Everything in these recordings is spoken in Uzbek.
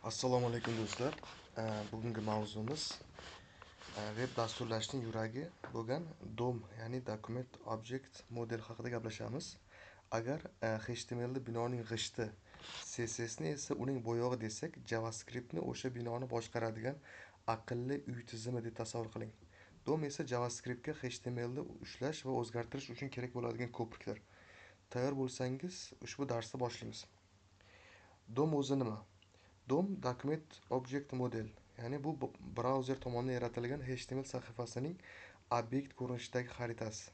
Assalomu alaykum do'stlar. Bugungi mavzumiz web dasturlashning yuragi bo'lgan DOM, ya'ni Document Object Model haqida gaplashamiz. Agar HTML ni binoning g'ishti, CSS ni esa uning bo'yog'i desak, JavaScript ni o'sha binoni boshqaradigan aqlli uy tizimi deb tasavvur qiling. DOM esa JavaScript ga HTML ni ushlash va o'zgartirish uchun kerak bo'ladigan ko'prikdir. Tayyor bo'lsangiz, ushbu darsni boshlaymiz. DOM o'zi nima? DOM Document Object Model, ya'ni bu brauzer tomonidan yaratilgan HTML sahifasining obyekt ko'rinishidagi xaritasi.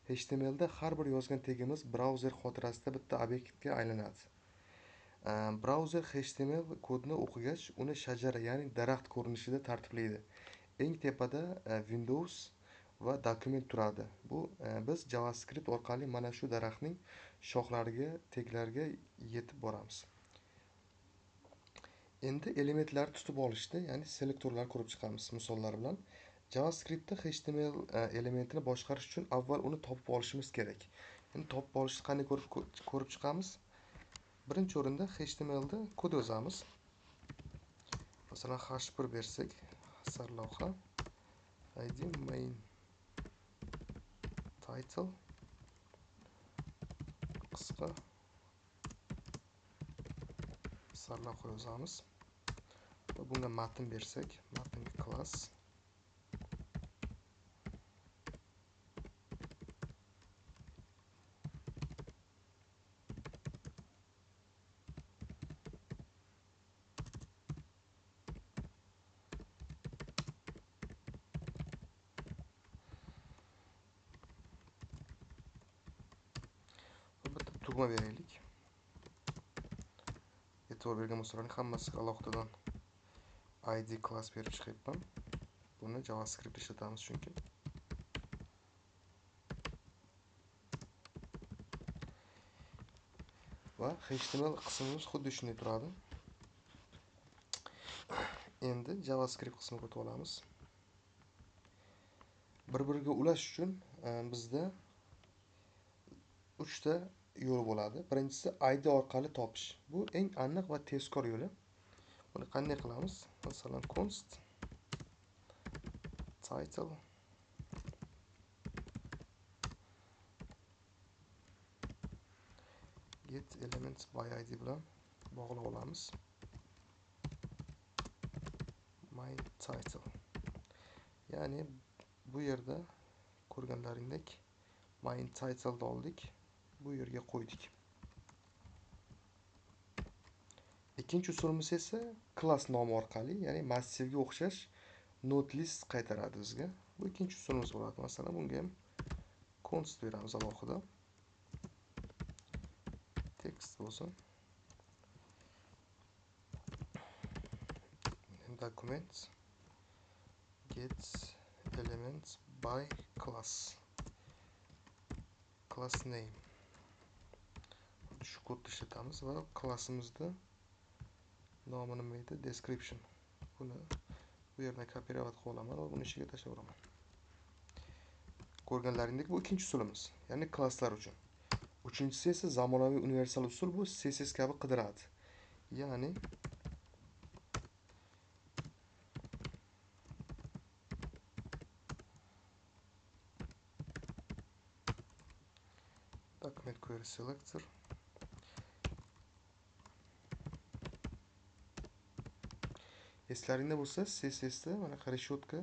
HTML da har bir yozgan tegimiz brauzer xotirasida bitta obyektga aylanadi. Brauzer HTML kodni o'qigach, uni shajara, ya'ni daraxt ko'rinishida tartiblaydi. Eng tepada Windows va dokument turadi. Biz JavaScript orqali mana shu daraxtning shoxlariga, teglariga yetib boramiz. Endi elementlarni tutib olishda, ya'ni selektorlar ko'rib chiqamiz misollar bilan. JavaScriptda HTML elementini boshqarish uchun avval uni topib olishimiz kerak. Endi topib olishni qanday ko'rib chiqamiz? Birinchi o'rinda HTML da kod yozamiz. Masalan, h1 bersak, sarlavha id main title qisqa sarlavha yozamiz. Va bunga matn bersak, matnga class bitta tugma beraylik. E'tibor bergan bo'lsalaring, hammasiga alohidadan id class berib chiqyapman. Buni JavaScript ishlatamiz chunki. Va HTML qismimiz xuddi shunday turadi. Endi JavaScript qismiga o'tib olamiz. Bir-biriga ulash uchun bizda 3 ta yo'l bo'ladi. Birinchisi id orqali topish. Bu eng aniq va tezkor yo'li. Buni qanday qilamiz? Masalan, const title get elements by id bilan bog'lab olamiz. My title. Ya'ni bu yerda ko'rganlaringdek my title ni oldik, bu yerga qo'ydik. Ikkinchi usulimiz esa class nomi orqali, ya'ni massivga o'xshash node list qaytaradi bizga. Bu ikkinchi usulimiz bo'ladi. Masalan, bunga ham const beramiz alohida. Text bo'lsin. Documents get elements by class name. Shu kodni ishlatamiz va klassimizda nomi nima edi? Description. Buni bu yerdan kopirovat qilib olaman va buni ichiga tashlab olaman. Ko'rganlaringdek, bu ikkinchi usulimiz, ya'ni klasslar uchun. Uchinchisi esa zamonaviy universal usul, bu CSS kabi qidiradi. Ya'ni document query selector eslaringda bo'lsa, CSS da mana reshotka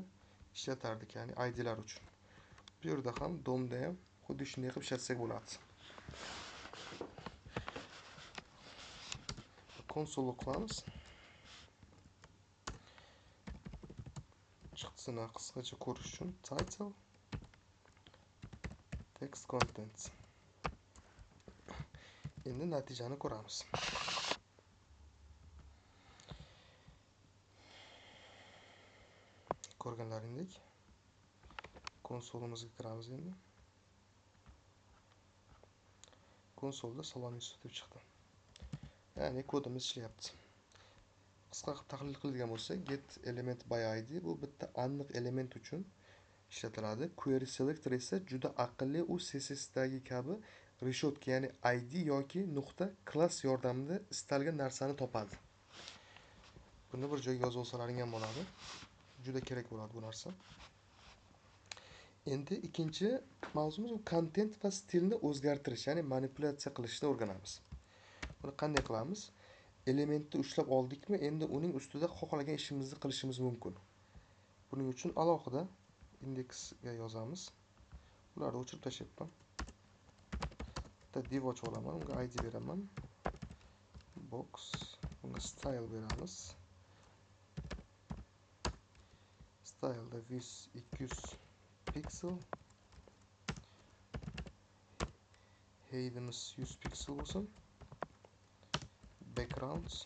ishlatardik, ya'ni idlar uchun. Bu yerda ham DOM-da ham xuddi shunday qilib ishlatsak bo'ladi. Konsolni qilamiz. Chiqtisini qisqacha ko'rish uchun title text contents. Endi natijani ko'ramiz. Ko'rganlaringdek konsolimizga kiramiz endi. Konsolda salom Yusuf deb chiqdi. Ya'ni kodimiz ishlayapti. Qisqa qilib tahlil qiladigan bo'lsak, get element by id bu bitta aniq element uchun ishlatiladi. Query selector esa juda aqlli, u CSS dagi kabi reshotka, ya'ni id yoki nuqta class yordamida istalgan narsani topadi. Buni bir joyga yozib olsalaring ham bo'ladi. Juda kerak bo'ladi bu narsa. Endi ikkinchi mavzumiz u kontent va stilni o'zgartirish, ya'ni manipulyatsiya qilishni o'rganamiz. Buni qanday qilamiz? Elementni ushlab oldikmi, endi uning ustida xohlagan ishimizni qilishimiz mumkin. Buning uchun alohida indeksga yozamiz. Bularni o'chirib tashlayapman. Bitta div ochib olaman, unga id beraman. Box, unga style beramiz. Style'da width 200 pixel. Height'imiz 100 pixel bo'lsin. Backgrounds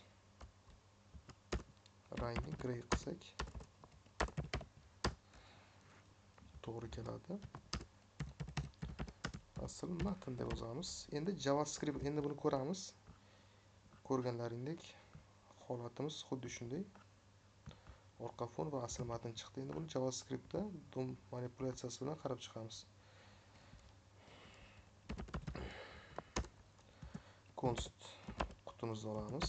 rangi gray qilsak to'g'ri keladi. Asl matn deb yozamiz. Endi JavaScript, endi buni ko'ramiz. Ko'rganlaringdek holatimiz xuddi shunday. Orqa fon va asl matn chiqdi. Endi buni JavaScriptda DOM manipulyatsiyasi bilan qarab chiqamiz. Const qutimizni olamiz.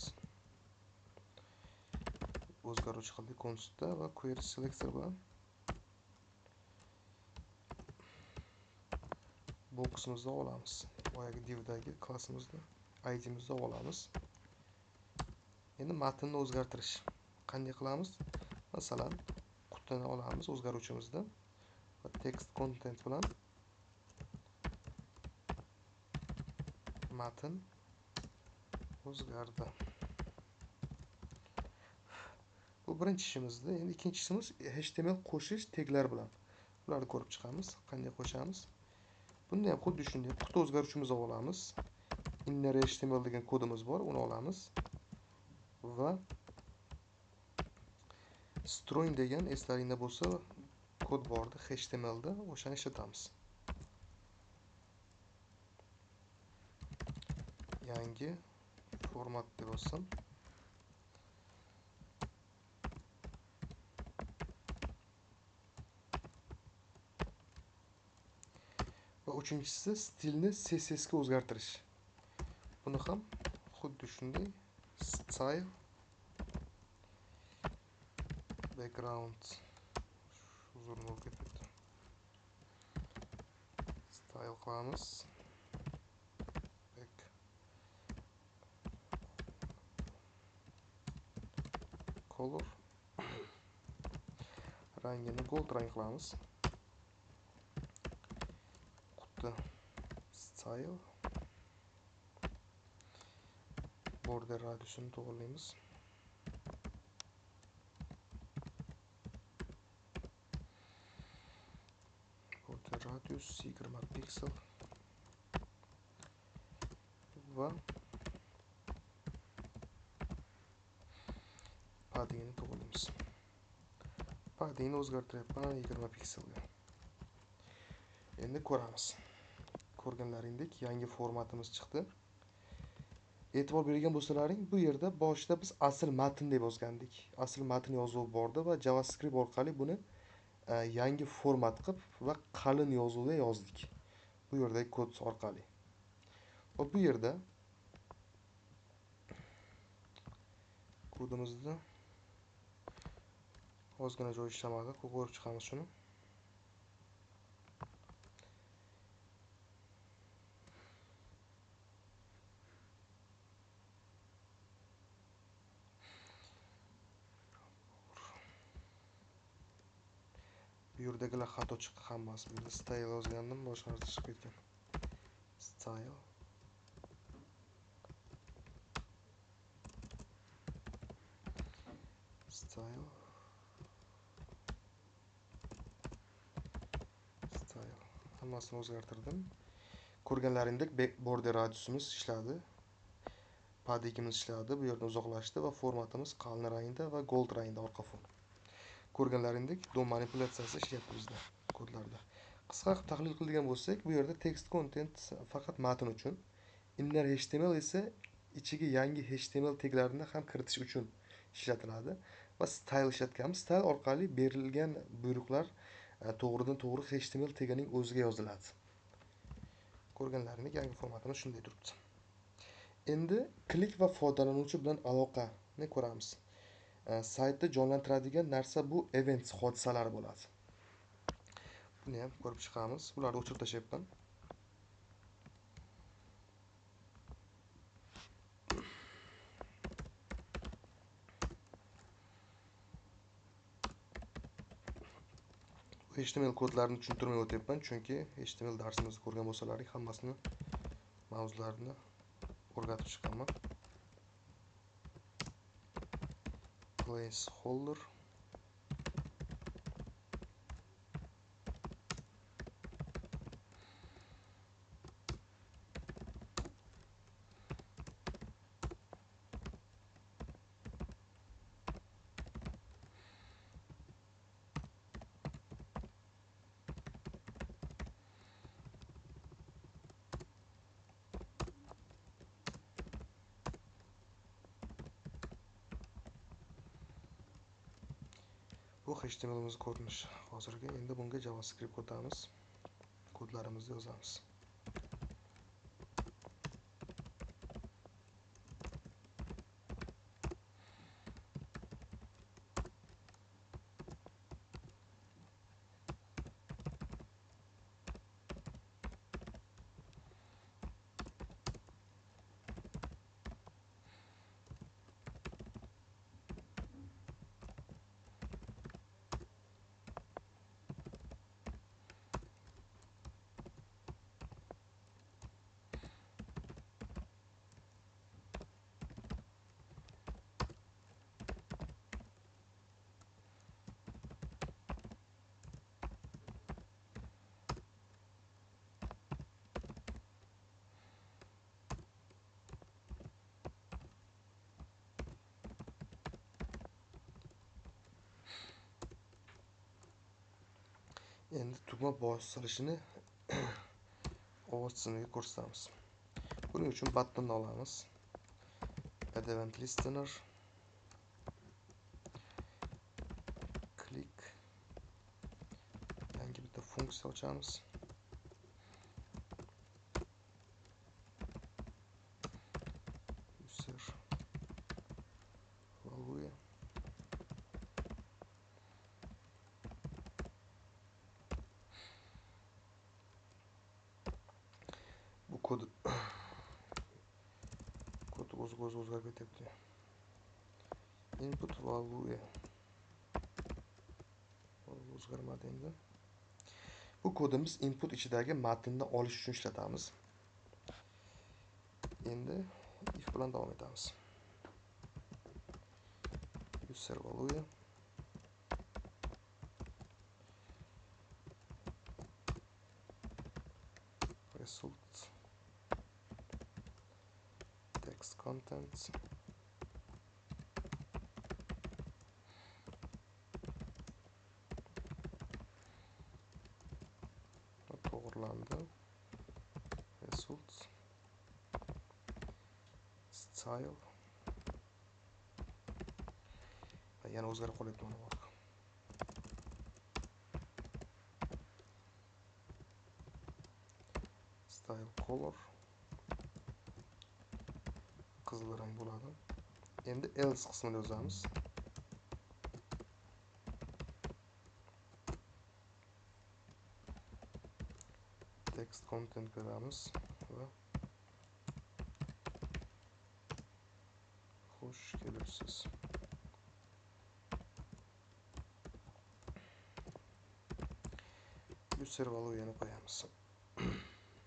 O'zgaruvchi qildik constda va query selector bilan box'imizni olamiz. Boyagi divdagi klassimizni id'imizni olamiz. Endi matnni o'zgartirish qanday qilamiz? Masalan, qutini olamiz o'zgaruvchimizda va text content bilan matn o'zgardi. Bu birinchi ishimizda. Endi ikkinchi ishimiz HTML qo'shish taglar bilan. Bularni ko'rib chiqamiz. Qanday qo'shamiz? Bunda ham xuddi shunday quti o'zgaruvchimizni olamiz. Inner HTML degan kodimiz bor, uni olamiz. Va string degan eslaringda bo'lsa kod bordi HTMLda, o'shani ishlatamiz. Yangi format deb olsam. Va uchinchisi stilni CSS ga o'zgartirish. Buni ham xuddi shunday style background uzun bo'lib ketdi. Style qilamiz. Back color rangini gold rang qilamiz. Quti style border radiusini to'g'rilaymiz. Border radius 20 pixel va paddingni to'g'rilaymiz. Paddingni o'zgartiryapman 20 pikselga. Endi ko'ramiz. Ko'rganlaringdek yangi formatimiz chiqdi. E'tibor bergan bo'lsalaring, bu yerda boshida biz asl matn deb yozgandik. Asl matn yozuvi bordi va JavaScript orqali buni yangi format qilib va qalin yozuvda yozdik. Bu yerdagi kod orqali. Va bu yerda kodimizda ozgina joy ishlamadi, ko'rib chiqamiz shuni. Bu yerdagilar xato chiqqan hammasi. Bu yerda style yozgandim, boshqa narsa chiqib ketgan. Style hammasini o'zgartirdim. Ko'rganlaringdek border radiusimiz ishladi. Paddingimiz ishladi. Bu yerda uzoqlashdi va formatimiz qalin rangda va gold rangda orqa fon. Ko'rganlaringdek DOM manipulyatsiyasi ishlayapti bizda kodlarda. Qisqa qilib tahlil qiladigan bo'lsak, bu yerda text content faqat matn uchun, inner HTML esa ichiga yangi HTML taglarini ham kiritish uchun ishlatiladi va style ishlatganmiz. Style orqali berilgan buyruqlar to'g'ridan to'g'ri HTML tagining o'ziga yoziladi. Ko'rganlaringdek yangi formatimiz shunday turibdi. Endi klik va foydalanuvchi bilan aloqani ko'ramiz. saytni jonlantiradigan narsa bu events hodisalari bo'ladi. Buni ham ko'rib chiqamiz. Bularni o'chirib tashlayapman. HTML kodlarini tushuntirmay o'tyapman, chunki HTML darsimizni ko'rgan bo'lsalaring, hammasini mavzularini o'rgatib chiqaman. Placeholder bu HTML'imiz ko'rinishi hozirgi. Endi bunga JavaScript o'tamiz. Kodlarimizni yozamiz. Endi tugma bosilishini ovoz tizimiga ko'rsatamiz. Buning uchun buttonni olamiz. Add event listener, click, yangi bitta funksiya ochamiz. User value, bu kod o'zgarib ketyapti. Input value o'zgarmadi endi. Bu kodimiz input ichidagi matnni olish uchun ishlatamiz. Endi if bilan davom etamiz. User value, result, text contents, to'g'rilandi, result, style, yana o'zgarib qolyapti mana bu. Style color qizil rang bo'ladi. Endi else qismini yozamiz. Text content beramiz va xush kelibsiz. User value'ni qo'yamiz.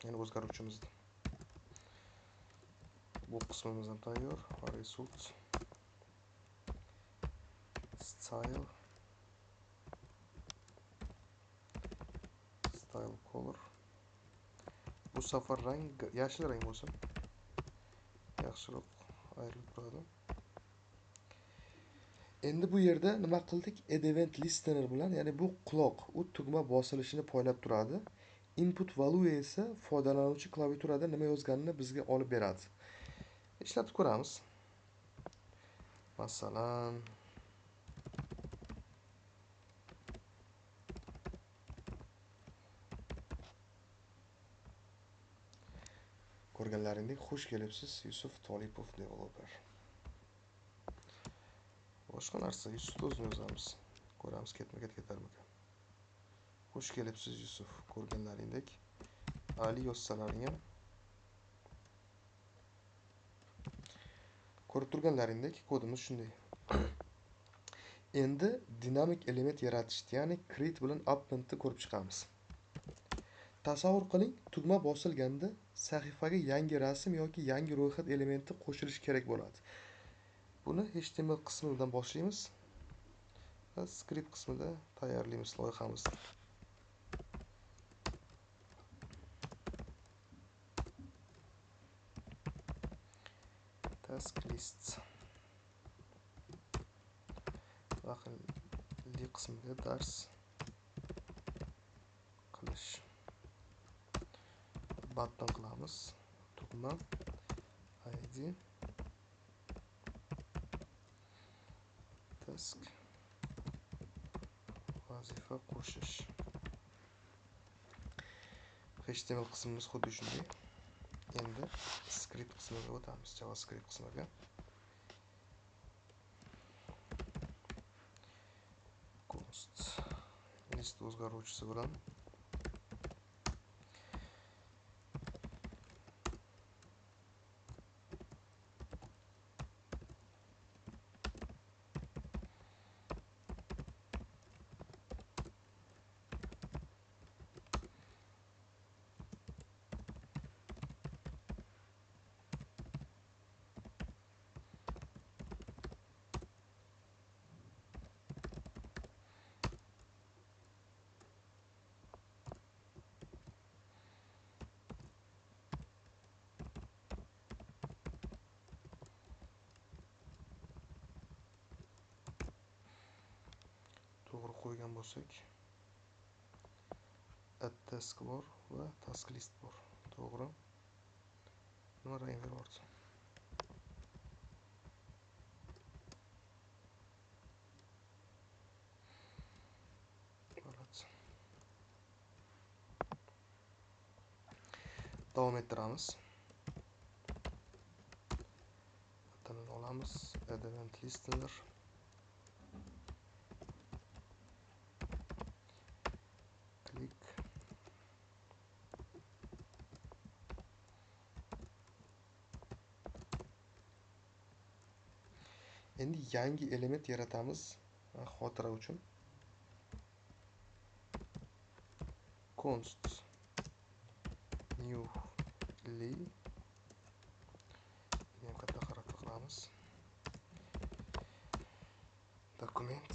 Yana o'zgaruvchimizni. Bu qismimiz ham tayyor. Result, style, style color. Bu safar rang yashil rang bo'lsin. Yaxshiroq ayrilib turadi. Endi bu yerda nima qildik? Add event listener bilan, ya'ni bu quloq, u tugma bosilishini poylab turadi. Input value esa foydalanuvchi klaviaturada nima yozganini bizga olib beradi. Ishlatib ko'ramiz. Masalan, ko'rganlaringdek xush kelibsiz Yusuf Tolipov developer. boshqa narsa Yusufni o'zini yozamiz. Ko'ramiz ketarmikan. Xush kelibsiz Yusuf. Ko'rganlaringdek Ali yozsalaring ham ko'rib turganlaringdek kodimiz shunday. Endi dinamik element yaratishni, ya'ni create bilan appendni ko'rib chiqamiz. Tasavvur qiling, tugma bosilganda sahifaga yangi rasm yoki yangi ro'yxat elementi qo'shilishi kerak bo'ladi. Buni HTML qismidan boshlaymiz va script qismida tayyorlaymiz loyihamizni. Task list li qismiga dars qilish button qilamiz. Tugma id task vazifa qo'shish. HTML qismimiz xuddi shunday. Endi script qismiga o'tamiz, JavaScript qismiga. Const list o'zgaruvchisi bilan to'g'ri qo'ygan bo'lsak, add task bor va task list bor. To'g'ri. Nima rang beryapti? Davom ettiramiz. Buttonini olamiz. Add event listener. Klik. Endi yangi element yaratamiz xotira uchun. Const new li ham katta harfda qilamiz. Document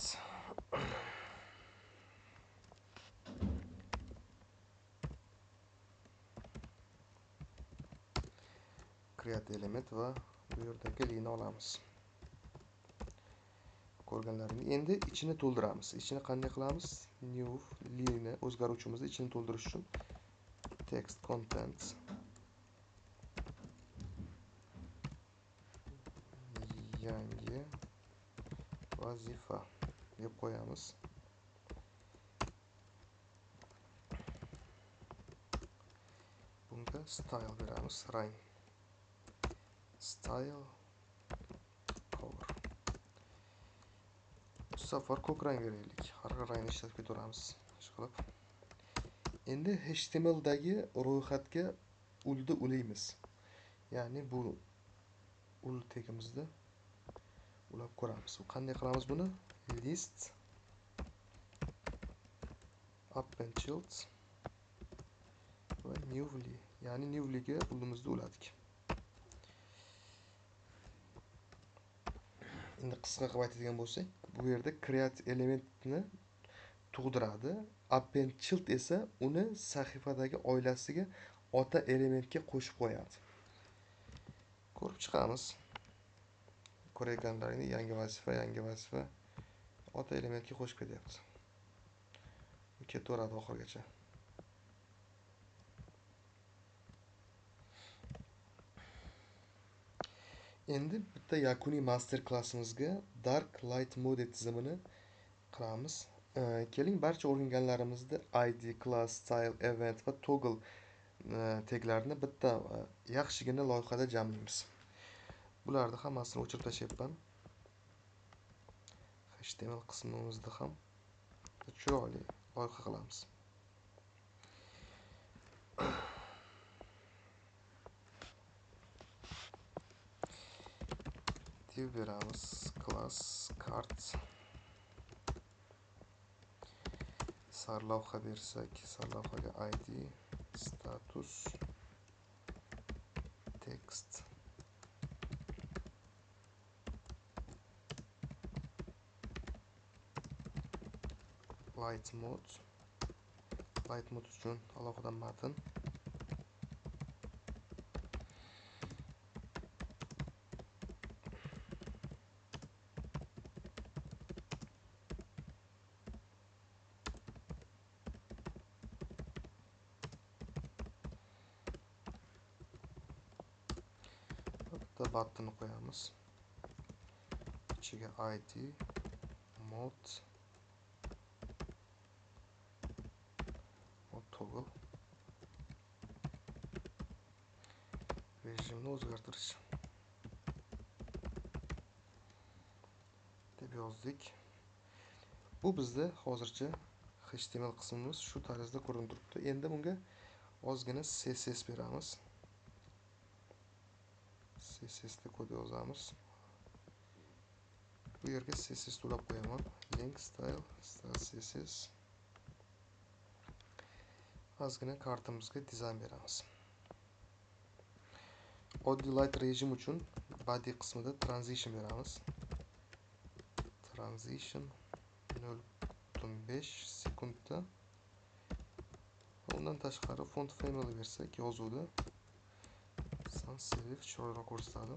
create element va bu yerdagi lini olamiz. Ko'rganlaringiz. Endi ichini to'ldiramiz. Ichini qanday qilamiz? New lini o'zgaruvchimizni ichini to'ldirish uchun text content yangi vazifa deb qo'yamiz. Bunga style beramiz, rang. Style color. Bu safar ko'k rang beraylik. Har xil rangni ishlatib ketaveramiz. Ishqilib. Endi HTML dagi ro'yxatga ulni ulaymiz. Ya'ni bu ul tegimizda ulab ko'ramiz. Qanday qilamiz buni? List append child va newly, ya'ni newlyga ulimizni uladik. Endi qisqa qilib aytadigan bo'lsak, bu yerda create elementni tug'diradi. Append child esa uni sahifadagi oilasiga ota elementga qo'shib qo'yadi. Ko'rib chiqamiz. Ko'rganlaringni yangi vazifa ota elementga qo'shib ketyapti. Ketaveradi oxirigacha. Endi bitta yakuniy master klassimizga dark light mode tizimini qilamiz. Keling, barcha o'rganganlarimizda id, class, style, event va toggle teglarini bitta yaxshigina loyihada jamlaymiz. Bularni hammasini o'chirib tashlayapman. HTML qismimizda ham chiroyli loyiha qilamiz. Div beramiz, class card. Sarlavha bersak, sarlavhaga ID, status, text, light mode uchun alohida matn, bitta button qo'yamiz, ichiga ID, mode, toggle, rejimni o'zgartirish deb yozdik. Bu bizda hozircha HTML qismimiz shu tarzda ko'rinib turibdi. Endi bunga ozgina CSS beramiz. CSS da kod yozamiz. Bu yerga CSS to'lab qo'yaman. Link style CSS. Ozgina kartamizga dizayn beramiz. Oddiy light rejim uchun body qismida transition beramiz. Transition 0.5 sekundda. Undan tashqari font family bersak, yozuvda sans serif chiroyli ko'rsatadi.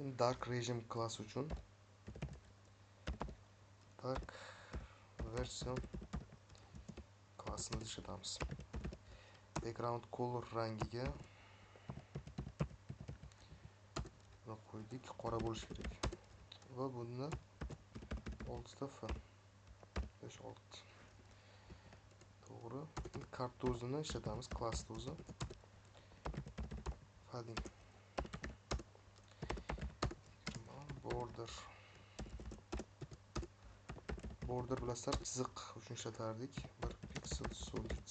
Endi dark rejim class uchun dark version klassini ishlatamiz. Background color rangiga buni qo'ydik, qora bo'lishi kerak. Va buni 6 ta F 5-6. To'g'ri. Kart o'zini ishlatamiz, class o'zi. Padding. Border bilasizlar, chiziq uchun ishlatardik. 1 pixel solid.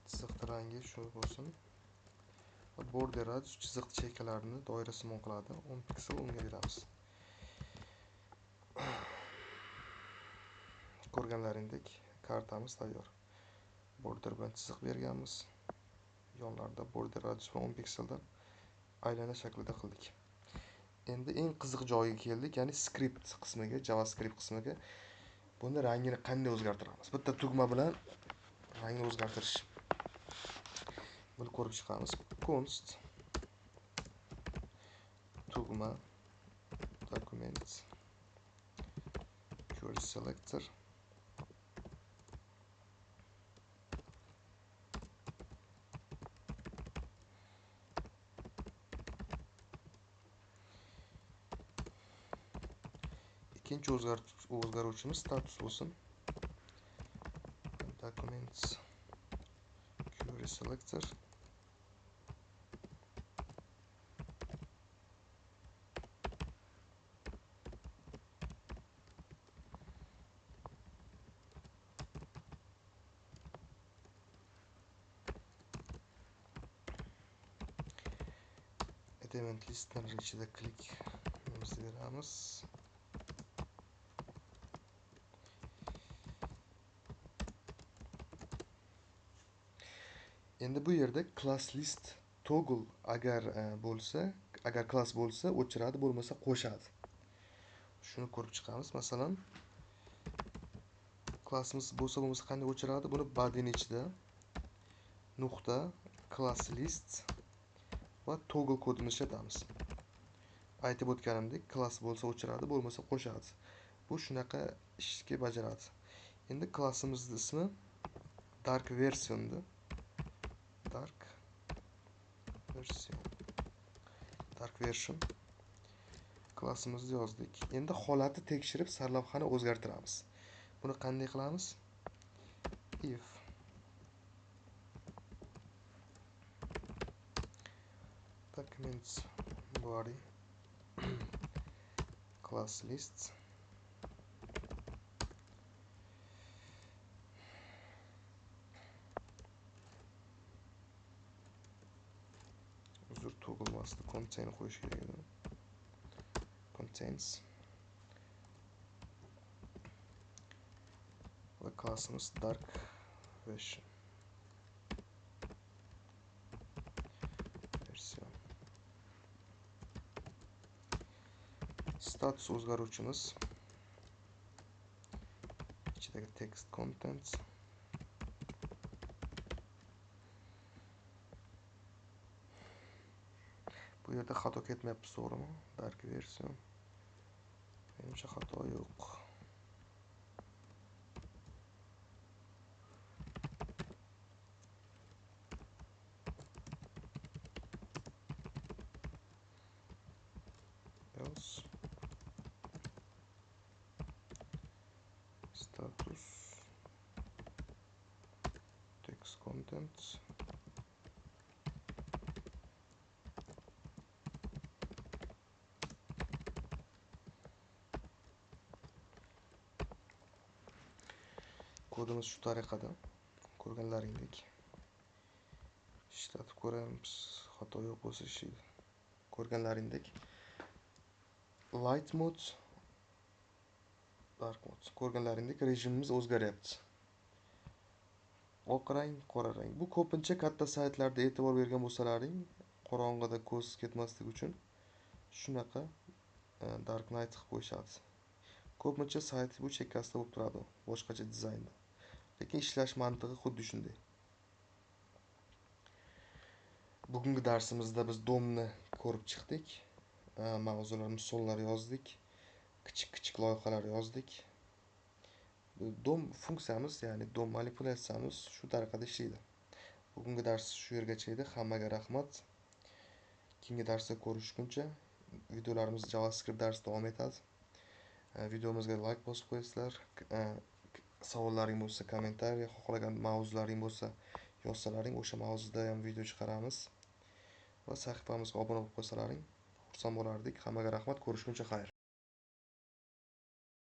Chiziq rangi shu bo'lsin. Border radius chiziq chekkalarini doirasimon qiladi. 10 piksel unga beramiz. Ko'rganlaringdek kartamiz tayyor. Border bilan chiziq berganmiz. Yonlarida border radius 10 pikseldan aylana shaklida qildik. Endi eng qiziq joyiga keldik, ya'ni script qismiga, JavaScript qismiga. Buni rangini qanday o'zgartiramiz? Bitta tugma bilan rangni o'zgartirish. Buni ko'rib chiqamiz. Const tugma document query selector ikkinchi o'zgaruvchimiz status bo'lsin. Documents query selector element listlar ichida klik beramiz. Endi bu yerda class list toggle agar class bo'lsa o'chiradi, bo'lmasa qo'shadi. Shuni ko'rib chiqamiz. Masalan, classimiz bo'lmasa qanday o'chiradi? Buni body'ning ichida nuqta class list va toggle kodini ishlatamiz. Aytib o'tganimdek, class bo'lsa o'chiradi, bo'lmasa qo'shadi. Bu shunaqa ishga bajaradi. Endi klassimizning ismi dark versionda. Dark version klassimizni yozdik. Endi holatni tekshirib sarlavhani o'zgartiramiz. Buni qanday qilamiz? If documents body class lists. Uzr, tug'ilmasdi, contain qo'yish kerak edi. Contains va classimiz dark version. Status o'zgaruvchimiz ichidagi text contents. Bu yerda xato ketmayapti, to'g'rimi? Dark version. Menimcha xato yo'q. Else status text contents. Kodimiz shu tariqada. Ko'rganlaringdek ishlatib ko'ramiz. Xato yo'q bo'lsa ishlaydi. Ko'rganlaringdek light mode, dark mode. Ko'rganlaringdek rejimimiz o'zgaryapti. Oq rang, qora rang. Bu ko'pincha katta saytlarda e'tibor bergan bo'lsalaring, qorong'ida ko'z ketmasligi uchun shunaqa dark night qilib qo'yishadi. Ko'pincha sayt bu chekkasida bo'lib turadi, boshqacha dizaynda. Lekin ishlash mantig'i xuddi shunday. Bugungi darsimizda biz DOMni ko'rib chiqdik. Mavzular, misollar yozdik. Kichik loyihalar yozdik. DOM funksiyamiz, ya'ni DOM manipulyatsiyamiz shu tariqada ishlaydi. Bugungi dars shu yergacha edi. Hammaga rahmat. Keyingi darsda ko'rishguncha videolarimiz JavaScript darsi davom etadi. Videomizga like bosib qo'yasizlar. Savollaring bo'lsa, kommentariy, xohlagan mavzularing bo'lsa yozsalaring, o'sha mavzuda ham video chiqaramiz. Va sahifamizga obuna bo'lib qo'ysalaring xursand bo'lardik. Hammaga rahmat, ko'rishguncha xayr.